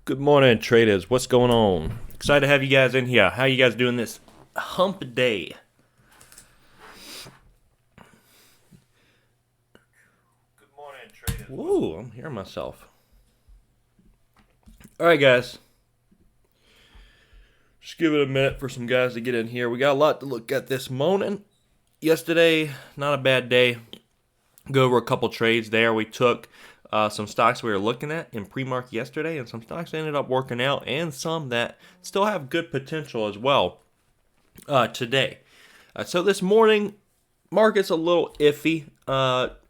Good morning, traders. What's going on? Excited to have you guys in here. How you guys doing this hump day? Good morning, traders. Woo, I'm hearing myself. All right, guys. Just give it a minute for some guys to get in here. We got a lot to look at this morning. Yesterday, not a bad day. Go over a couple trades there. We took some stocks we were looking at in pre-market yesterday, and some stocks ended up working out, and some that still have good potential as well today. So this morning, market's a little iffy.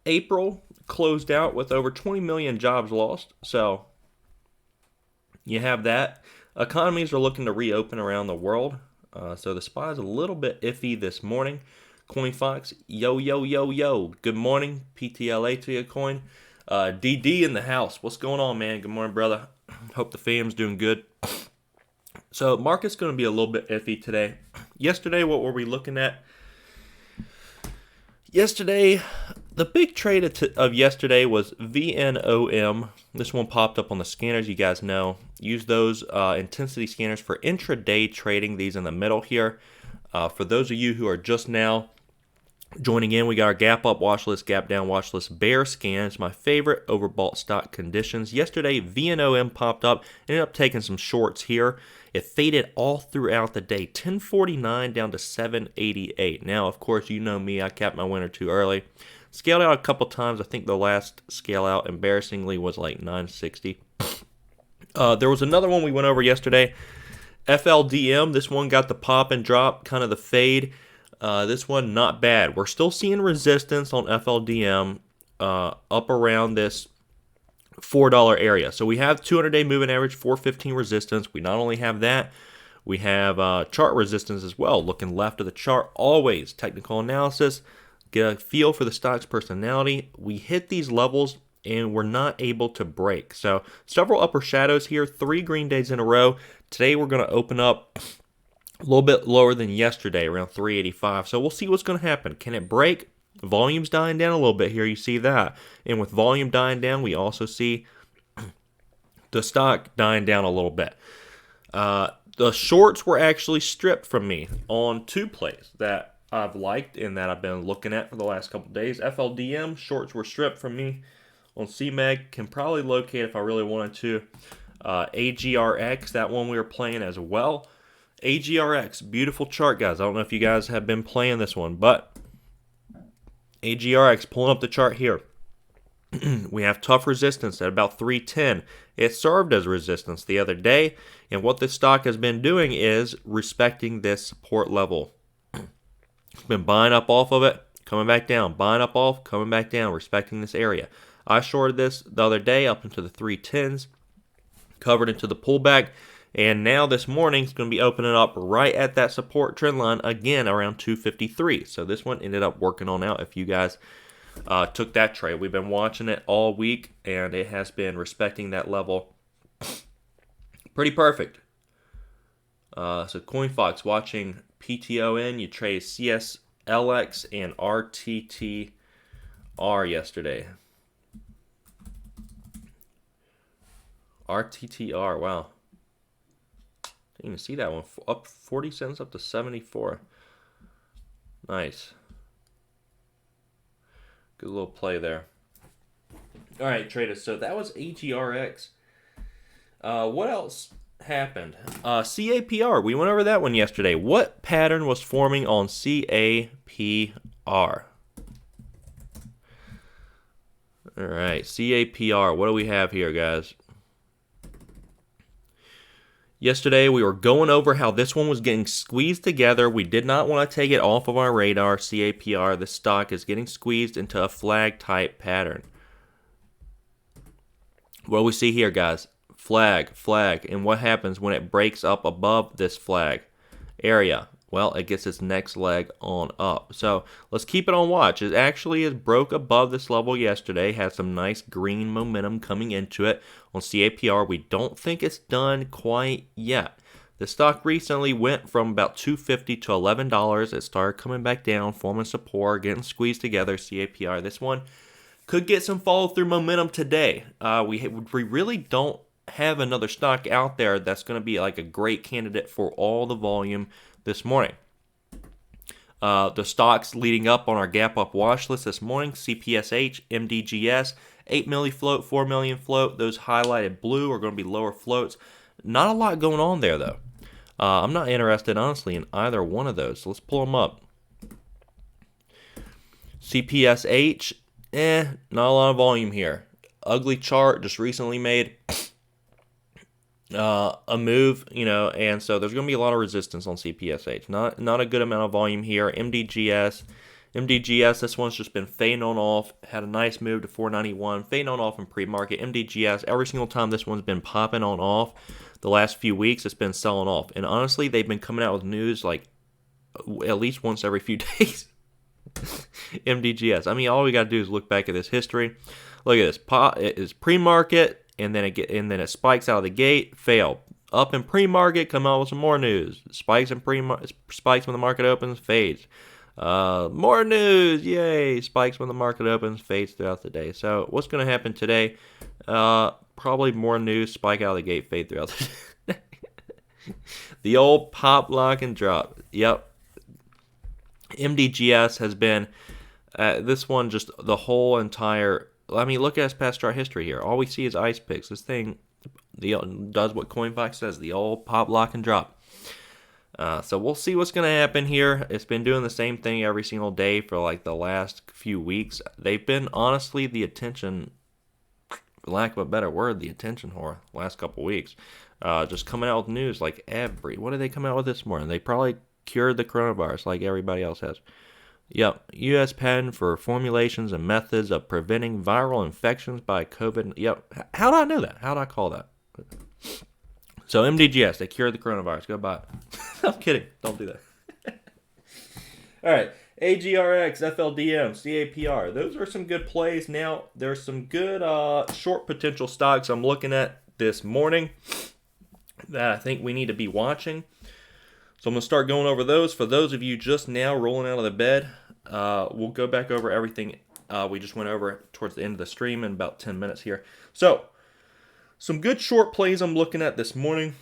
April closed out with over 20 million jobs lost, so you have that. Economies are looking to reopen around the world, so the spot is a little bit iffy this morning. CoinFox, yo, yo, yo, yo. Good morning. PTLA to your coin. DD in the house. What's going on, man? Good morning, brother. Hope the fam's doing good. So, market's going to be a little bit iffy today. Yesterday, what were we looking at? Yesterday, the big trade of yesterday was VNOM. This one popped up on the scanners, you guys know. Use those intensity scanners for intraday trading, these in the middle here. For those of you who are just now joining in, we got our gap up watch list, gap down watch list, bear scan. It's my favorite overbought stock conditions. Yesterday, VNOM popped up, ended up taking some shorts here. It faded all throughout the day, 1049 down to 788. Now, of course, you know me, I capped my winner too early. Scaled out a couple times. I think the last scale out, embarrassingly, was like 960. There was another one we went over yesterday, FLDM. This one got the pop and drop, kind of the fade. This one, not bad. We're still seeing resistance on FLDM up around this $4 area. So we have 200-day moving average, 415 resistance. We not only have that, we have chart resistance as well. Looking left of the chart, always technical analysis. Get a feel for the stock's personality. We hit these levels and we're not able to break. So several upper shadows here, 3 green days in a row. Today we're going to open up a little bit lower than yesterday, around 385. So we'll see what's going to happen. Can it break? Volume's dying down a little bit here. You see that. And with volume dying down, we also see the stock dying down a little bit. The shorts were actually stripped from me on 2 plays that I've liked and that I've been looking at for the last couple days. FLDM shorts were stripped from me on CMEG. Can probably locate if I really wanted to. AGRX, that one we were playing as well. AGRX, beautiful chart, guys. I don't know if you guys have been playing this one, but AGRX, pulling up the chart here. We have tough resistance at about 310. It served as resistance the other day, and what this stock has been doing is respecting this support level. It's been buying up off of it, coming back down, buying up off, coming back down, respecting this area. I shorted this the other day up into the 310s, covered into the pullback, and now this morning it's going to be opening up right at that support trend line again around 253. So this one ended up working on out if you guys took that trade. We've been watching it all week, and it has been respecting that level. Pretty perfect. So CoinFox, watching PTON, you trade CSLX and RTTR yesterday. RTTR, wow. Didn't even see that one. Up 40 cents up to 74. Nice. Good little play there. All right, traders. So that was AGRX. What else happened? CAPR. We went over that one yesterday. What pattern was forming on CAPR? All right, CAPR. What do we have here, guys? Yesterday, we were going over how this one was getting squeezed together. We did not want to take it off of our radar. CAPR, the stock is getting squeezed into a flag type pattern. What do we see here, guys? Flag, flag. And what happens when it breaks up above this flag area? Well, it gets its next leg on up. So let's keep it on watch. It actually is broke above this level yesterday. Had some nice green momentum coming into it on CAPR. We don't think it's done quite yet. The stock recently went from about $2.50 to $11. It started coming back down, forming support, getting squeezed together. CAPR. This one could get some follow-through momentum today. We really don't have another stock out there that's going to be like a great candidate for all the volume this morning. The stocks leading up on our gap up watch list this morning: CPSH, MDGS, 8 milli float, 4 million float. Those highlighted blue are going to be lower floats. Not a lot going on there though. I'm not interested honestly in either one of those. So let's pull them up. CPSH, not a lot of volume here. Ugly chart, just recently made a move, and so there's going to be a lot of resistance on CPSH. Not a good amount of volume here. MDGS, this one's just been fading on off. Had a nice move to 491, fading on off in pre-market. MDGS, every single time this one's been popping on off the last few weeks, it's been selling off. And honestly, they've been coming out with news like at least once every few days. MDGS. I mean, all we got to do is look back at this history. Look at this. It is pre-market. And then it spikes out of the gate, fail. Up in pre-market, come out with some more news. Spikes when the market opens, fades. More news, yay! Spikes when the market opens, fades throughout the day. So what's going to happen today? Probably more news, spike out of the gate, fade throughout the day. The old pop, lock, and drop. Yep. MDGS has been this one just the whole entire. I mean, look at its past chart history here. All we see is ice picks. This thing does what CoinFox says, the old pop, lock, and drop. So we'll see what's going to happen here. It's been doing the same thing every single day for like the last few weeks. They've been, honestly, the attention, for lack of a better word, the attention whore last couple weeks. Just coming out with news like Avery. What did they come out with this morning? They probably cured the coronavirus like everybody else has. Yep, U.S. patent for formulations and methods of preventing viral infections by COVID. Yep, how did I know that? How did I call that? So MDGS, they cured the coronavirus. Go buy it. I'm kidding. Don't do that. All right, AGRX, FLDM, CAPR. Those are some good plays. Now, there's some good short potential stocks I'm looking at this morning that I think we need to be watching. So I'm going to start going over those. For those of you just now rolling out of the bed, we'll go back over everything we just went over towards the end of the stream in about 10 minutes here. So, some good short plays I'm looking at this morning.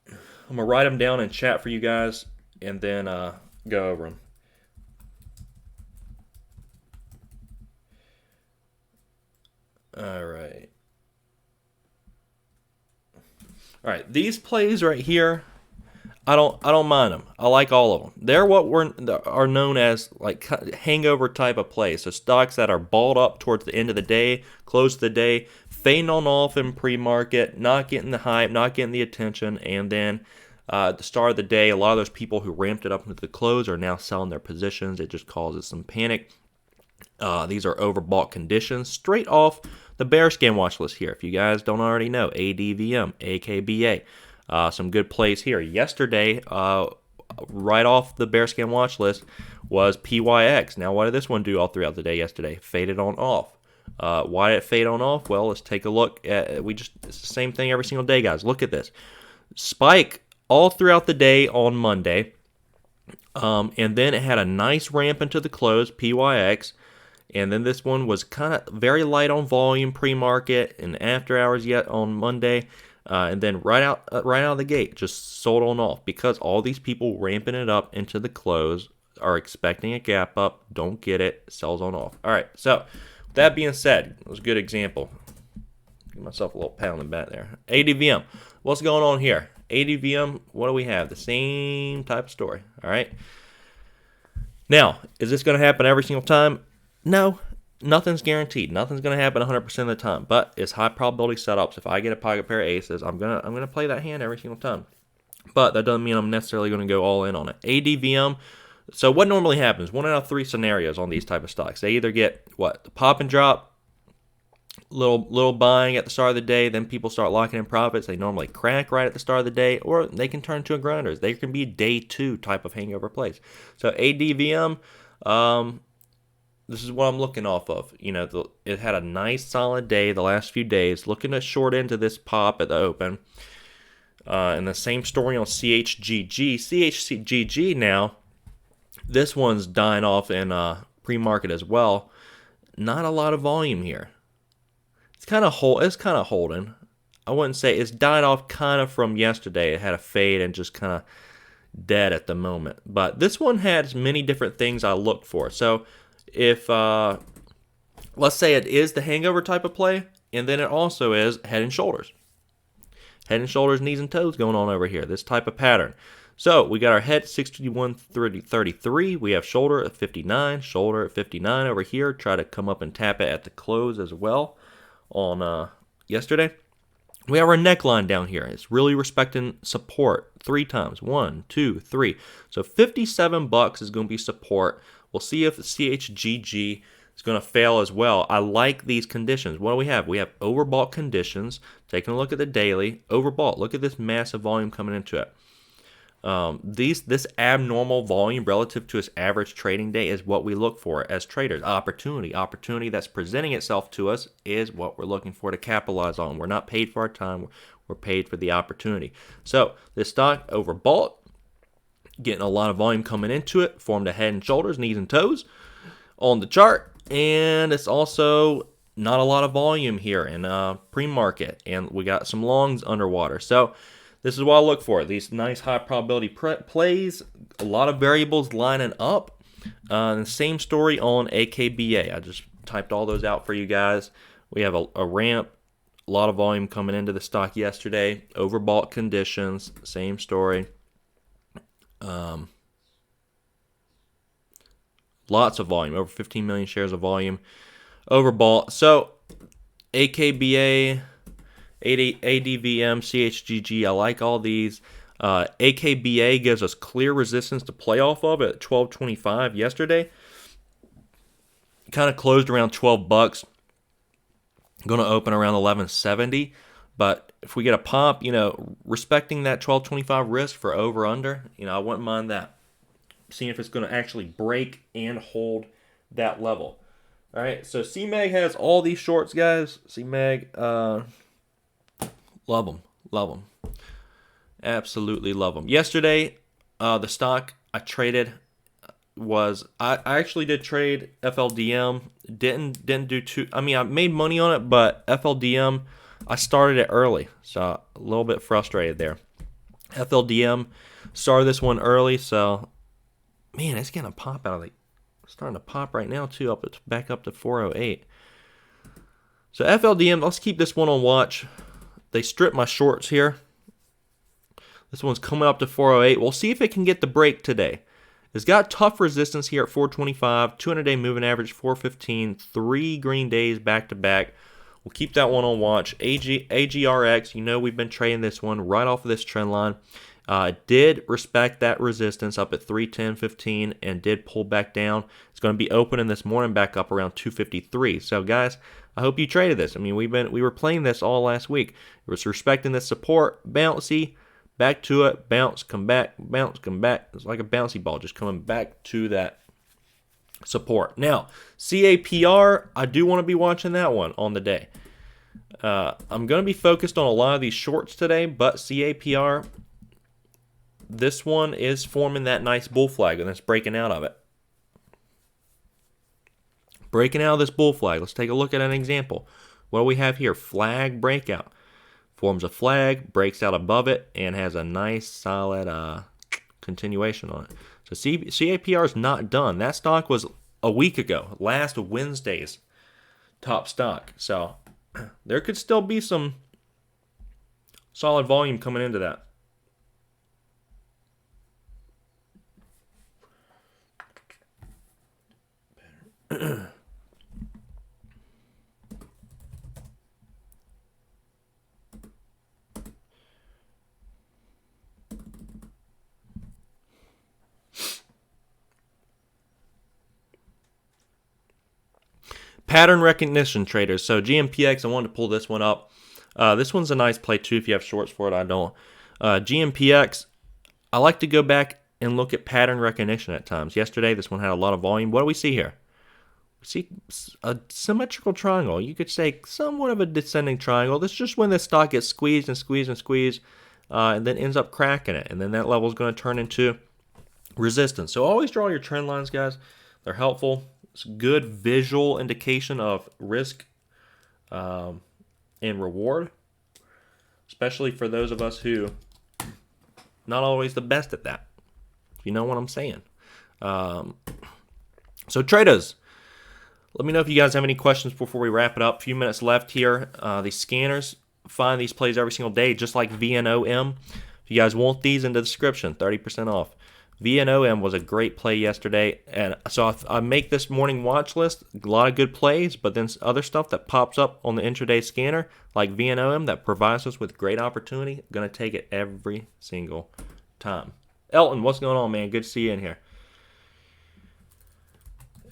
I'm going to write them down in chat for you guys and then go over them. All right, these plays right here, I don't mind them. I like all of them. They're what are known as like hangover type of plays. So stocks that are balled up towards the end of the day, close the day, fading on off in pre-market, not getting the hype, not getting the attention, and then at the start of the day, a lot of those people who ramped it up into the close are now selling their positions. It just causes some panic. These are overbought conditions. Straight off the bear scan watch list here. If you guys don't already know, ADVM, AKBA. Some good plays here. Yesterday, right off the bear scan watch list was PYX. Now, what did this one do all throughout the day yesterday? Faded on off. Why did it fade on off? Well, let's take a look at it's the same thing every single day, guys. Look at this. Spike all throughout the day on Monday. And then it had a nice ramp into the close, PYX. And then this one was kind of very light on volume pre-market and after hours yet on Monday. And then right out of the gate, just sold on off because all these people ramping it up into the close are expecting a gap up, don't get it, sells on off. All right, so with that being said, it was a good example. Give myself a little pat on the back there. ADVM, what's going on here? ADVM, what do we have? The same type of story, all right? Now, is this going to happen every single time? No. Nothing's guaranteed. Nothing's going to happen 100% of the time, but it's high probability setups. If I get a pocket pair of aces, I'm gonna play that hand every single time. But that doesn't mean I'm necessarily going to go all in on it. ADVM. So what normally happens? 1 out of 3 scenarios on these type of stocks. They either get the pop and drop, little buying at the start of the day, then people start locking in profits. They normally crack right at the start of the day, or they can turn into a grinders. They can be day 2 type of hangover plays. So ADVM. This is what I'm looking off of. It had a nice solid day the last few days. Looking to short into this pop at the open. And the same story on CHGG. CHGG now, this one's dying off in pre-market as well. Not a lot of volume here. It's kind of holding. I wouldn't say it's died off kind of from yesterday. It had a fade and just kind of dead at the moment. But this one has many different things I look for. So if let's say it is the hangover type of play, and then it also is head and shoulders. Head and shoulders, knees and toes going on over here. This type of pattern. So we got our head 61.33. We have shoulder at 59. Shoulder at 59 over here. Try to come up and tap it at the close as well on yesterday. We have our neckline down here. It's really respecting support 3 times. 1, 2, 3. So $57 is going to be support. We'll see if the CHGG is going to fail as well. I like these conditions. What do we have? We have overbought conditions. Taking a look at the daily. Overbought. Look at this massive volume coming into it. This abnormal volume relative to its average trading day is what we look for as traders. Opportunity that's presenting itself to us is what we're looking for to capitalize on. We're not paid for our time. We're paid for the opportunity. So this stock overbought, getting a lot of volume coming into it, formed a head and shoulders, knees and toes on the chart, and it's also not a lot of volume here in pre-market, and we got some longs underwater. So this is what I look for. These nice high probability plays, a lot of variables lining up. And same story on AKBA. I just typed all those out for you guys. We have a ramp, a lot of volume coming into the stock yesterday. Overbought conditions, same story. Lots of volume, over 15 million shares of volume. Overbought. So AKBA, ADVM, CHGG, I like all these. AKBA gives us clear resistance to play off of at 12.25 yesterday. Kind of closed around $12. Going to open around 11.70. But if we get a pop, respecting that 12.25 risk for over under, I wouldn't mind that. Seeing if it's going to actually break and hold that level. All right, so CMEG has all these shorts, guys. CMEG, love them. Absolutely love them. Yesterday, the stock I traded was I actually did trade FLDM. Didn't do too. I mean, I made money on it, but FLDM I started it early, so a little bit frustrated there. FLDM started this one early, so man, it's gonna pop out of the. Starting to pop right now too. Back up to 408. So FLDM, let's keep this one on watch. They stripped my shorts here. This one's coming up to 408. We'll see if it can get the break today. It's got tough resistance here at 425. 200-day moving average 415. 3 green days back to back. We'll keep that one on watch. AGRX, we've been trading this one right off of this trend line. Did respect that resistance up at 310.15 and did pull back down. It's going to be opening this morning back up around 253. So guys, I hope you traded this. I mean, we were playing this all last week. It was respecting this support, bouncy, back to it, bounce, come back, bounce, come back. It's like a bouncy ball just coming back to that support. Now, CAPR, I do want to be watching that one on the day. I'm going to be focused on a lot of these shorts today, but CAPR, this one is forming that nice bull flag, and it's breaking out of it. Breaking out of this bull flag. Let's take a look at an example. What do we have here? Flag breakout. Forms a flag, breaks out above it, and has a nice solid continuation on it. So CAPR is not done. That stock was a week ago, last Wednesday's top stock. So there could still be some solid volume coming into that. Pattern recognition traders. So GMPX, I wanted to pull this one up. This one's a nice play too if you have shorts for it. I don't. GMPX, I like to go back and look at pattern recognition at times. Yesterday, this one had a lot of volume. What do we see here? We see a symmetrical triangle. You could say somewhat of a descending triangle. This is just when the stock gets squeezed and squeezed and squeezed, and then ends up cracking it. And then that level is going to turn into resistance. So always draw your trend lines, guys. They're helpful. It's a good visual indication of risk and reward. especially for those of us who not always the best at that. You know what I'm saying? So traders, let me know if you guys have any questions before we wrap it up. A few minutes left here. These scanners find these plays every single day, just like VNOM. If you guys want these, in the description, 30% off. VNOM was a great play yesterday, and so I make this morning watch list. A lot of good plays, but then other stuff that pops up on the intraday scanner, like VNOM, that provides us with great opportunity. I'm going to take it every single time. Elton, what's going on, man? Good to see you in here.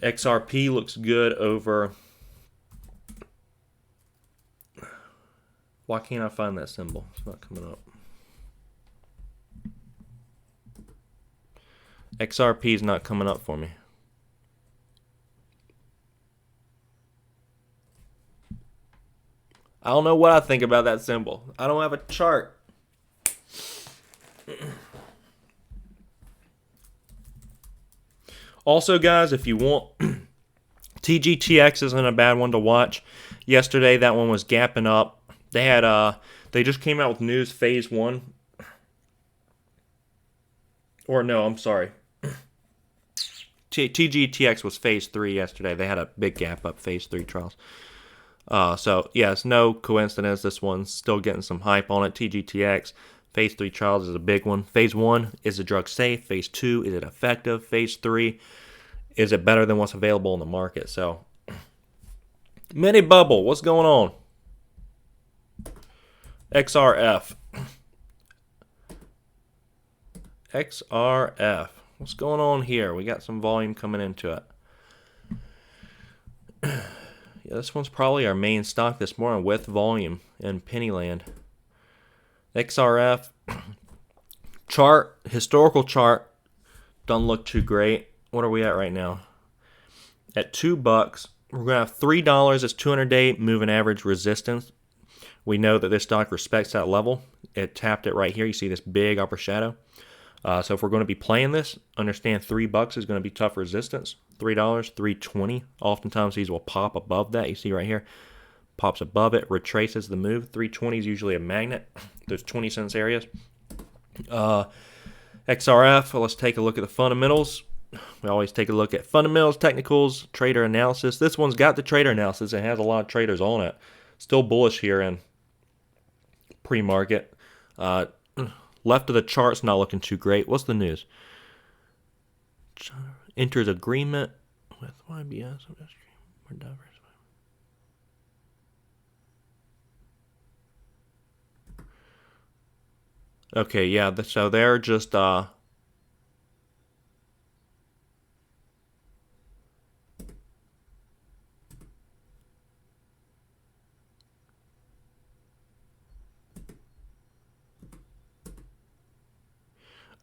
XRP looks good over... Why can't I find that symbol? It's not coming up. XRP is not coming up for me. I don't know what I think about that symbol. I don't have a chart. Also, guys, if you want, TGTX isn't a bad one to watch. Yesterday, that one was gapping up. They had they just came out with news phase 1. Or no, I'm sorry. TGTX was phase 3 yesterday. They had a big gap up, phase 3 trials. So, yeah, it's no coincidence. This one's still getting some hype on it. TGTX, phase 3 trials is a big one. Phase 1, is the drug safe? Phase 2, is it effective? Phase 3, is it better than what's available in the market? So, mini bubble, what's going on? XRF. XRF. What's going on here? We got some volume coming into it. Yeah, this one's probably our main stock this morning with volume in Pennyland. XRF. Chart, historical chart, doesn't look too great. What are we at right now? At $2, we're going to have $3 as 200-day moving average resistance. We know that this stock respects that level. It tapped it right here. You see this big upper shadow. So if we're going to be playing this, understand $3 is going to be tough resistance. $3, $3.20. Oftentimes these will pop above that. You see right here, pops above it, retraces the move. $3.20 is usually a magnet. Those 20 cents areas. XRF. Let's take a look at the fundamentals. We always take a look at fundamentals, technicals, trader analysis. This one's got the trader analysis. It has a lot of traders on it. Still bullish here in pre-market. Left of the chart's not looking too great. What's the news? Enters agreement with YBS. Okay, yeah, so they're just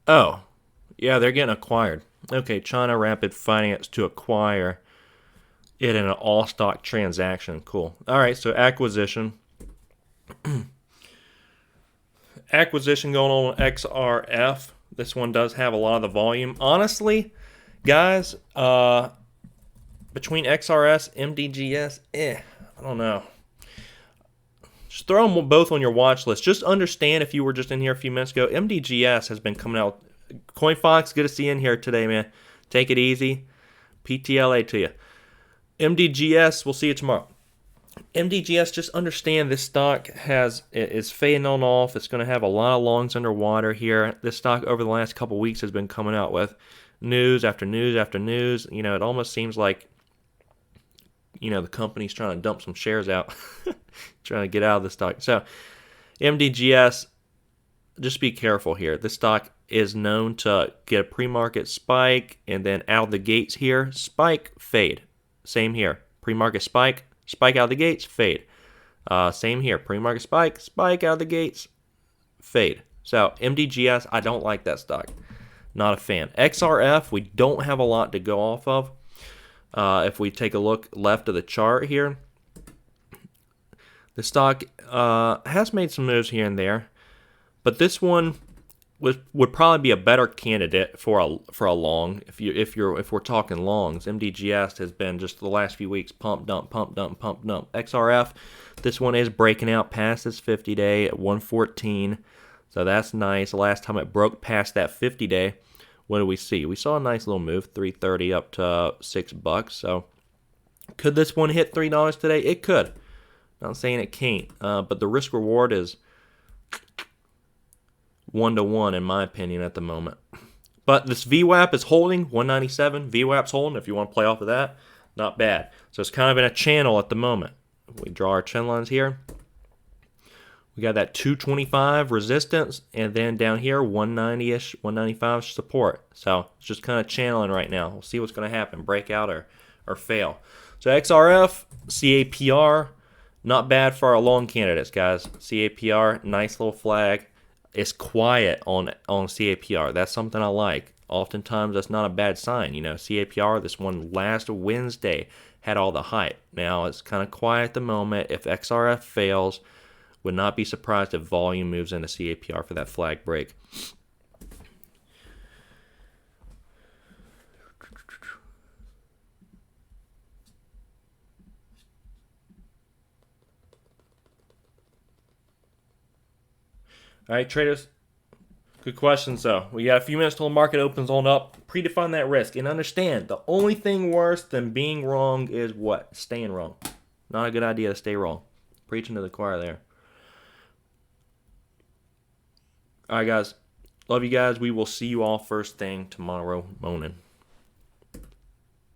oh, yeah, they're getting acquired. Okay, China Rapid Finance to acquire it in an all-stock transaction. Cool. All right, so acquisition. Acquisition going on with XRF. This one does have a lot of the volume. Honestly, guys, between XRS, MDGS, I don't know. Just throw them both on your watch list. Just understand, if you were just in here a few minutes ago, MDGS has been coming out. CoinFox, good to see you in here today, man. Take it easy. PTLA to you. MDGS, we'll see you tomorrow. MDGS, just understand this stock is fading on off. It's going to have a lot of longs underwater here. This stock over the last couple weeks has been coming out with news after news after news. You know, it almost seems like, you know, the company's trying to dump some shares out, trying to get out of the stock. So, MDGS, just be careful here. This stock is known to get a pre-market spike and then out of the gates here, spike, fade. Same here. Pre-market spike, spike out of the gates, fade. Same here. Pre-market spike, spike out of the gates, fade. So, MDGS, I don't like that stock. Not a fan. XRF, we don't have a lot to go off of. If we take a look left of the chart here, the stock has made some moves here and there, but this one would probably be a better candidate for a long. If we're talking longs, MDGS has been just the last few weeks pump dump pump dump pump dump. XRF, this one is breaking out past this 50-day at 114, so that's nice. The last time it broke past that 50-day, what do we see? We saw a nice little move, 330 up to $6. So could this one hit $3 today? It could. Not saying it can't, but the risk reward is 1-to-1 in my opinion at the moment. But this VWAP is holding 197. VWAP's holding. If you want to play off of that, not bad. So it's kind of in a channel at the moment. We draw our trend lines here. We got that 225 resistance, and then down here 190-ish, 195 support. So it's just kind of channeling right now. We'll see what's going to happen, break out or fail. So XRF, CAPR, not bad for our long candidates, guys. CAPR, nice little flag. It's quiet on CAPR. That's something I like. Oftentimes, that's not a bad sign. You know, CAPR, this one last Wednesday, had all the hype. Now, it's kind of quiet at the moment. If XRF fails, would not be surprised if volume moves into CAPR for that flag break. All right, traders. Good questions, though. We got a few minutes till the market opens on up. Predefine that risk and understand the only thing worse than being wrong is what? Staying wrong. Not a good idea to stay wrong. Preaching to the choir there. All right, guys. Love you guys. We will see you all first thing tomorrow morning.